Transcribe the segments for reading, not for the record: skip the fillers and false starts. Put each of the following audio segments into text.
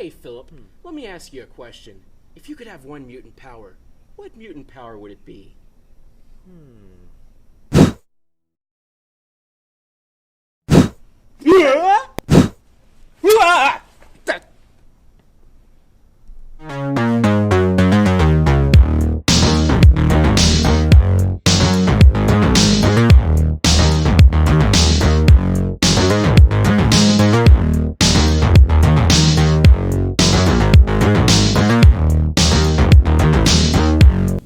Hey, Philip, let me ask you a question. If you could have one mutant power, what mutant power would it be? Yeah!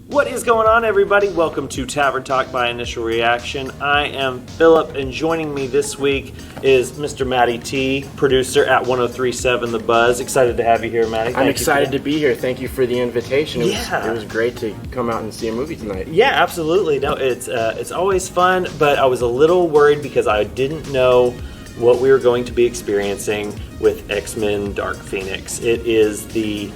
What is going on, everybody? Welcome to Tavern Talk by Initial Reaction. I am Philip, and joining me this week is Mr. Matty T, producer at 103.7 The Buzz. Excited to have you here, Matty. I'm excited to be here. Thank you for the invitation. It Yeah. was great to come out and see a movie tonight. Yeah, absolutely. No, it's always fun, but I was a little worried because I didn't know what we were going to be experiencing with X-Men Dark Phoenix. It is the,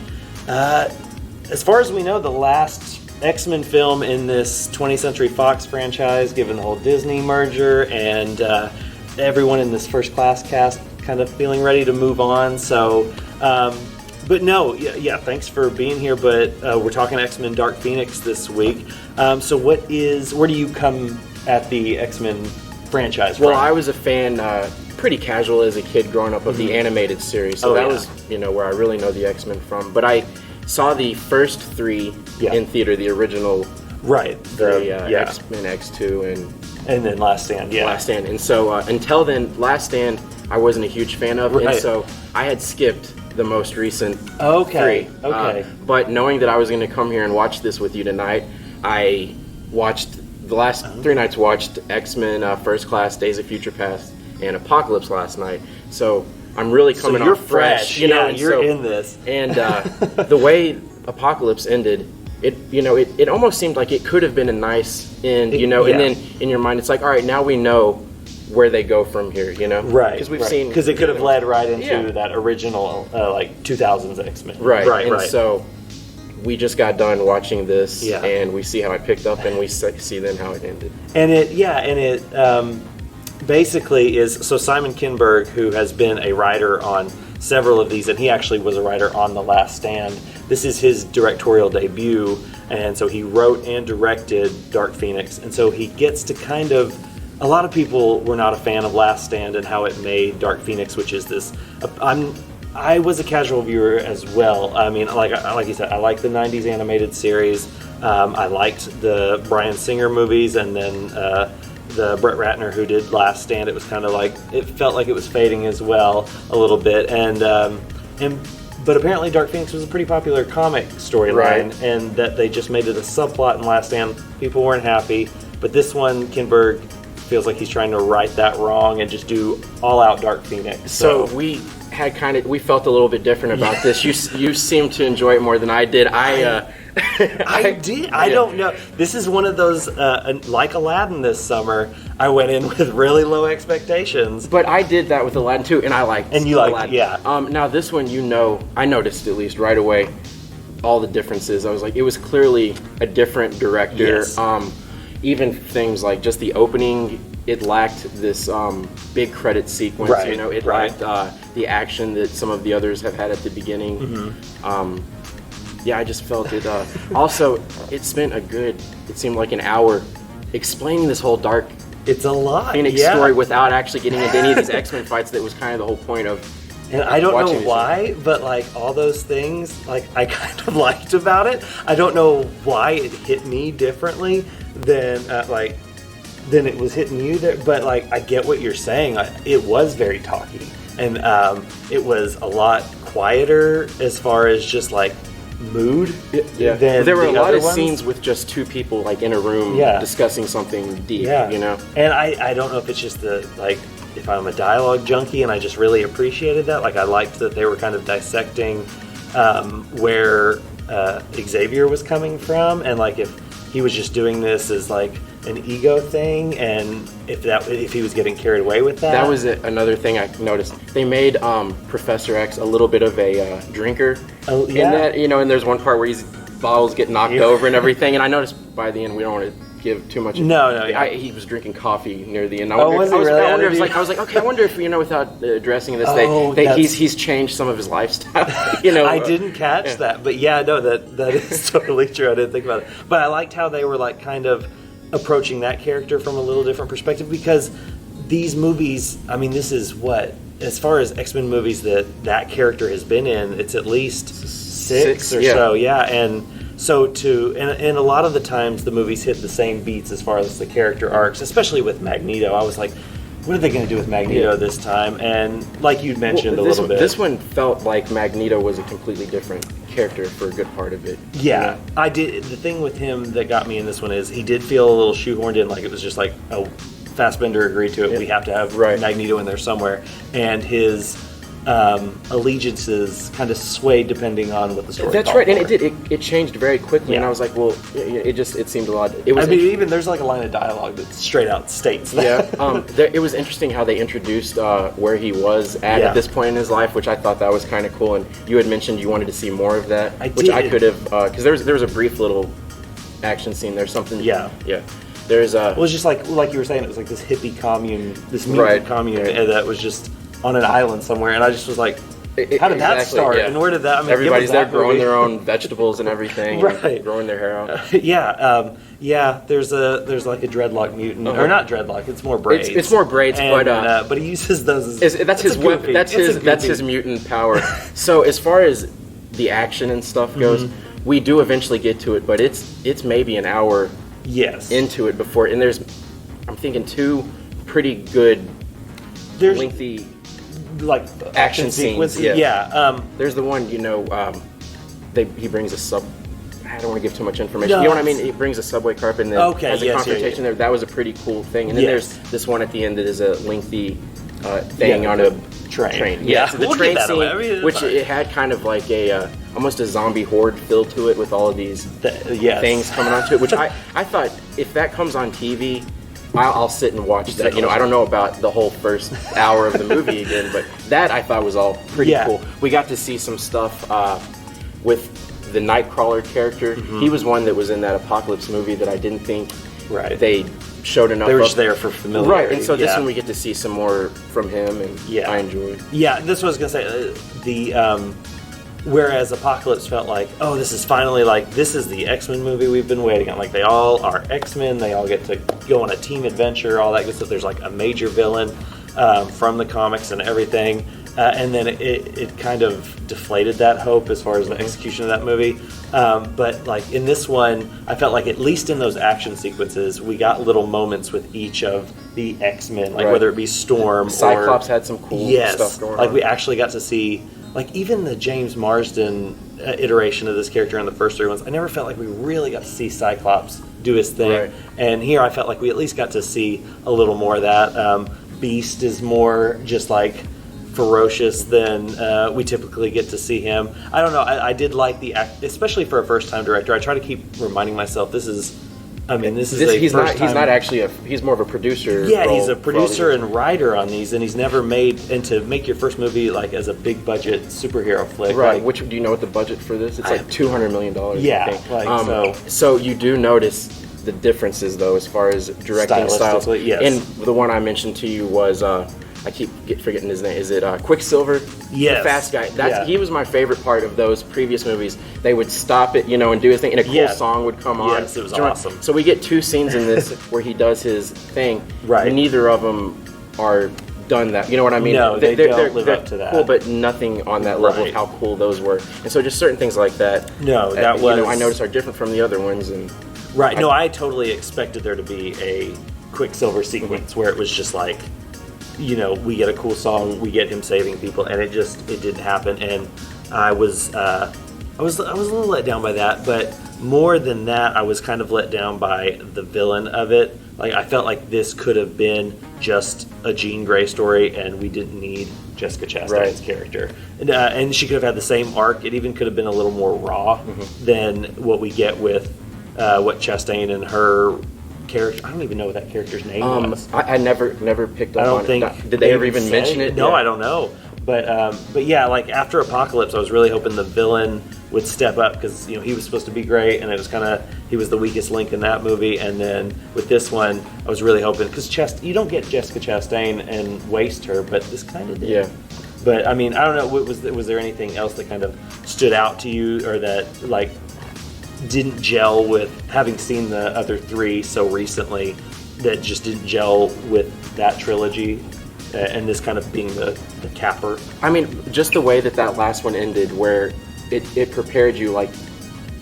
as far as we know, the last X-Men film in this 20th Century Fox franchise, given the whole Disney merger and everyone in this first class cast kind of feeling ready to move on. So, but no, yeah, thanks for being here. But we're talking X-Men Dark Phoenix this week. So where do you come at the X-Men franchise from? Well, I was a fan pretty casual as a kid growing up of the animated series. So that was, where I really know the X-Men from. But I saw the first three in theater, the original, X-Men X2 and then Last Stand, Last Stand. And so until then, Last Stand I wasn't a huge fan of, and so I had skipped the most recent three. But knowing that I was going to come here and watch this with you tonight, I watched the last 3 nights. Watched X-Men First Class, Days of Future Past, and Apocalypse last night. So I'm really coming you're off fresh. You're in this. And the way Apocalypse ended, it almost seemed like it could have been a nice end, and then in your mind it's like, all right, now we know where they go from here, Right. Because we've seen... Because it could have led right into that original, 2000s X-Men. Right. So we just got done watching this, and we see how it picked up, and we see then how it ended. And it basically is, so Simon Kinberg, who has been a writer on several of these, and he actually was a writer on The Last Stand. This is his directorial debut, and so he wrote and directed Dark Phoenix, and so he gets to kind of, a lot of people were not a fan of Last Stand and how it made Dark Phoenix, which is this, I was a casual viewer as well. I mean, like you said, I like the 90s animated series. I liked the Bryan Singer movies, and then the Brett Ratner who did Last Stand. It was kind of like, it felt like it was fading as well a little bit. But apparently Dark Phoenix was a pretty popular comic storyline, and that they just made it a subplot in Last Stand. People weren't happy, but this one, Kinberg feels like he's trying to right that wrong and just do all-out Dark Phoenix. So we felt a little bit different about this. You seemed to enjoy it more than I did. I did. I don't know. This is one of those, like Aladdin this summer, I went in with really low expectations. But I did that with Aladdin too, and I liked And you Aladdin. liked, yeah. Now this one, I noticed at least right away all the differences. I was like, it was clearly a different director. Yes. Even things like just the opening, it lacked this big credit sequence. Right, It lacked the action that some of the others have had at the beginning. I just felt it. Also, it spent it seemed like an hour explaining this whole Dark It's a lot. Phoenix story without actually getting into any of these X-Men fights. That was kind of the whole point of. And I don't know why, but all those things, I kind of liked about it. I don't know why it hit me differently than it was hitting you there. But I get what you're saying. It was very talky, and it was a lot quieter as far as just mood. Than there were a lot of ones. scenes with just two people in a room discussing something deep. And I don't know if it's just if I'm a dialogue junkie, and I just really appreciated that. I liked that they were kind of dissecting where Xavier was coming from, and if he was just doing this as an ego thing, and if he was getting carried away with that. That was another thing I noticed. They made Professor X a little bit of a drinker. In that, and there's one part where bottles get knocked over and everything, and I noticed by the end, we don't want to give too much. No. He was drinking coffee near the end. Was he really? I was like, okay, I wonder if without addressing this, he's changed some of his lifestyle. I didn't catch that, but that is totally true. I didn't think about it, but I liked how they were like kind of approaching that character from a little different perspective, because these movies, I mean, this is what, as far as X-Men movies that character has been in, it's at least six or so, and so and a lot of the times the movies hit the same beats as far as the character arcs, especially with Magneto. I was like, what are they going to do with Magneto this time? And like you'd mentioned a little bit. This one felt like Magneto was a completely different character for a good part of it. Yeah, I did. The thing with him that got me in this one is he did feel a little shoehorned in, like it was just like, oh, Fassbender agreed to it. We have to have Magneto in there somewhere. And his allegiances kind of swayed depending on what the story. That's right, and it changed very quickly, and I was like, well, it seemed a lot. It was. I mean, even there's like a line of dialogue that straight out states that. Yeah, it was interesting how they introduced where he was at this point in his life, which I thought that was kind of cool. And you had mentioned you wanted to see more of that, I could have, because there was a brief little action scene. There's something. Yeah. There's Well, it was just like you were saying, it was like this hippie commune, this mutant commune that was just on an island somewhere, and I just was like, how did that start? And where did that? I mean, everybody's there growing their own vegetables and everything, and growing their hair out. There's like a dreadlock mutant, or not dreadlock. It's more braids. It's more braids, but he uses those. That's his mutant power. So as far as the action and stuff goes, we do eventually get to it, but it's maybe an hour. Into it before, and I'm thinking two pretty good, lengthy, like action scenes. There's the one, he brings a sub. I don't want to give too much information. You know what I mean? He brings a subway carpet, and then has a confrontation there. That was a pretty cool thing. And then there's this one at the end that is a lengthy thing on a train. So the train scene, which it had kind of like a almost a zombie horde feel to it, with all of these things coming onto it, which I thought, if that comes on TV, I'll sit and watch that. I don't know about the whole first hour of the movie again, but that I thought was all pretty cool. We got to see some stuff with the Nightcrawler character. He was one that was in that Apocalypse movie that I didn't think they showed enough. They were just there for familiarity. Right, and so this one we get to see some more from him, and I enjoyed. Yeah, this was going to say, whereas Apocalypse felt like, oh, this is finally this is the X-Men movie we've been waiting on. Like, they all are X-Men, they all get to go on a team adventure, all that good stuff. There's like a major villain from the comics and everything. And then it kind of deflated that hope as far as the execution of that movie. But like in this one, I felt like at least in those action sequences, we got little moments with each of the X-Men, like whether it be Storm Cyclops had some cool stuff going on. Like we actually got to see, like even the James Marsden iteration of this character in the first three ones, I never felt like we really got to see Cyclops do his thing. Right. And here I felt like we at least got to see a little more of that. Beast is more just like ferocious than we typically get to see him. I don't know. I did like the act, especially for a first-time director. I try to keep reminding myself this is he's not actually he's more of a producer. Yeah, he's a producer and writer on these, and he's never made, and to make your first movie like as a big budget superhero flick. Right. Like, which, do you know what the budget for this? It's like $200 million. Yeah. I think. Like, so you do notice the differences though as far as directing styles. Yes. And the one I mentioned to you was I keep forgetting his name. Is it Quicksilver? Yes. The fast guy. He was my favorite part of those previous movies. They would stop it, and do his thing, and a cool song would come on. Yes, it was awesome. So we get two scenes in this where he does his thing. Right. Neither of them are done that. You know what I mean? No, they don't live up to that. Cool, but nothing on that level of how cool those were. And so just certain things like that. No, that was. I noticed are different from the other ones. And right. No, I totally expected there to be a Quicksilver sequence where it was just like, we get a cool song, we get him saving people, and it didn't happen. And I was a little let down by that, but more than that, I was kind of let down by the villain of it. Like, I felt like this could have been just a Jean Grey story, and we didn't need Jessica Chastain's character. And she could have had the same arc. It even could have been a little more raw than what we get with what Chastain and her character. I don't even know what that character's name was. I never picked up on it. Think did they ever even mention it? No, I don't know. But yeah, like after Apocalypse, I was really hoping the villain would step up because he was supposed to be great, and it was he was the weakest link in that movie. And then with this one, I was really hoping because you don't get Jessica Chastain and waste her, but this kind of did. Yeah. But I mean, I don't know. Was there anything else that kind of stood out to you, or that like didn't gel with having seen the other three so recently? That just didn't gel with that trilogy, and this kind of being the capper. I mean, just the way that last one ended, where it prepared you, like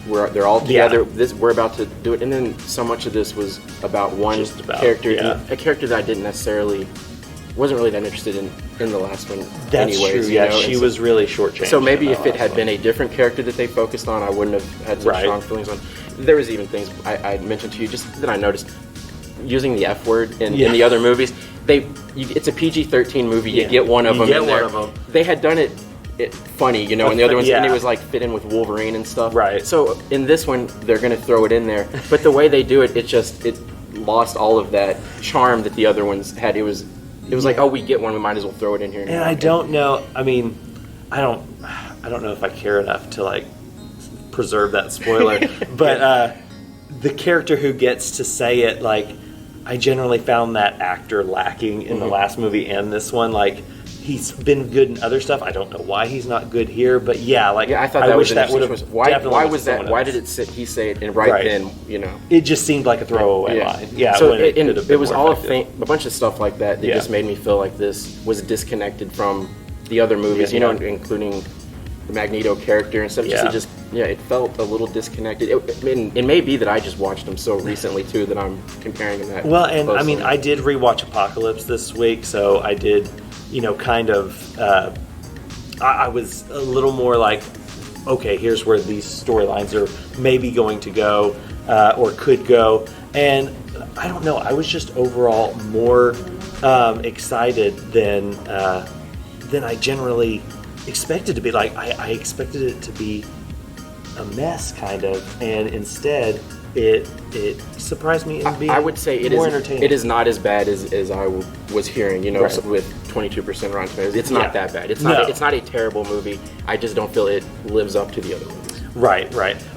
they're all together. Yeah. We're about to do it, and then so much of this was about one character, a character that I wasn't really that interested in the last one. That's anyways, true. Yeah, she was really shortchanged. So maybe if it had been a different character that they focused on, I wouldn't have had such strong feelings on. There was even things I mentioned to you just that I noticed. Using the F word in the other movies, it's a PG-13 movie. You get one of them in there. They had done it funny, and the other ones, and it was like fit in with Wolverine and stuff. Right. So in this one, they're going to throw it in there, but the way they do it, it lost all of that charm that the other ones had. It was like, oh, we get one, we might as well throw it in here. And I don't know. I mean, I don't know if I care enough to like preserve that spoiler, but the character who gets to say it, like. I generally found that actor lacking in the last movie and this one. Like, he's been good in other stuff. I don't know why he's not good here, but I thought that wish that would have. Why was that? Why did he say it? And then, it just seemed like a throwaway line. Yeah, so it was all a bunch of stuff like that just made me feel like this was disconnected from the other movies. Including the Magneto character and stuff. It felt a little disconnected. It may be that I just watched them so recently too that I'm comparing them that. Well, and closely. I mean, I did rewatch Apocalypse this week, so I did, kind of. I was a little more like, okay, here's where these storylines are maybe going to go or could go, and I don't know. I was just overall more excited than I generally expected to be. Like I expected it to be a mess, kind of, and instead it surprised me in being I would say more entertaining. It is not as bad as I was hearing, with 22% Rotten Tomatoes. It's not that bad. It's not a terrible movie. I just don't feel it lives up to the other movies. Right.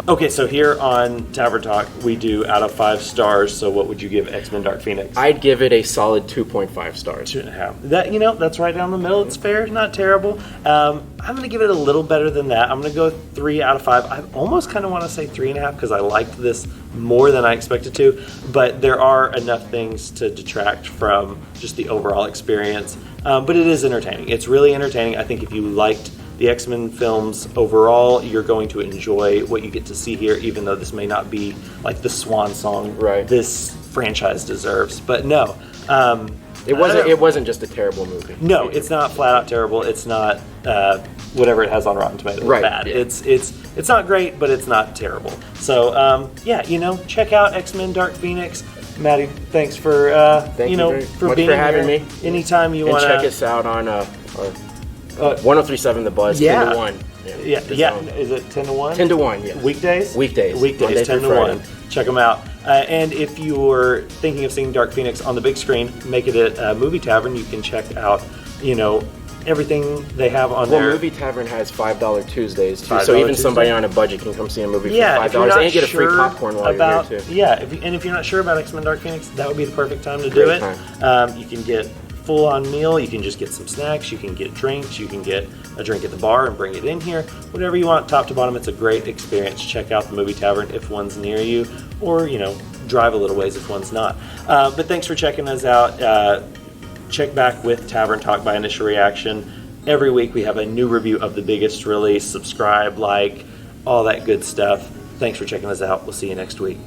Okay, so here on Tavern Talk, we do out of 5 stars. So what would you give X-Men Dark Phoenix? I'd give it a solid 2.5 stars. 2.5. That, that's right down the middle. It's fair, not terrible. I'm going to give it a little better than that. I'm going to go 3 out of 5. I almost kind of want to say 3.5 because I liked this more than I expected to. But there are enough things to detract from just the overall experience. But it is entertaining. It's really entertaining. I think if you liked the X-Men films overall, you're going to enjoy what you get to see here, even though this may not be like the swan song this franchise deserves. But no, it wasn't just a terrible movie. No, it's not flat out terrible. It's not whatever it has on Rotten Tomatoes bad. Yeah. It's not great, but it's not terrible. So check out X-Men Dark Phoenix. Matty, thanks for being having me. Anytime you want to check us out on 1037 The Buzz, 10 to 1. Yeah. Is it 10 to 1? 10 to 1, yes. Weekdays? Weekdays, 10 to 1. Check them out. And if you're thinking of seeing Dark Phoenix on the big screen, make it at Movie Tavern. You can check out, everything they have on there. Well, Movie Tavern has $5 Tuesdays, too. So even somebody on a budget can come see a movie for $5 and get a free popcorn while you're here, too. Yeah, if you're not sure about X-Men Dark Phoenix, that would be the perfect time to do it. You can get full-on meal, you can just get some snacks, you can get drinks, you can get a drink at the bar and bring it in here, whatever you want, top to bottom. It's a great experience. Check out the Movie Tavern if one's near you, or drive a little ways if one's not. But thanks for checking us out. Check back with Tavern Talk by Initial Reaction. Every week we have a new review of the biggest release. Subscribe, like, all that good stuff. Thanks for checking us out. We'll see you next week.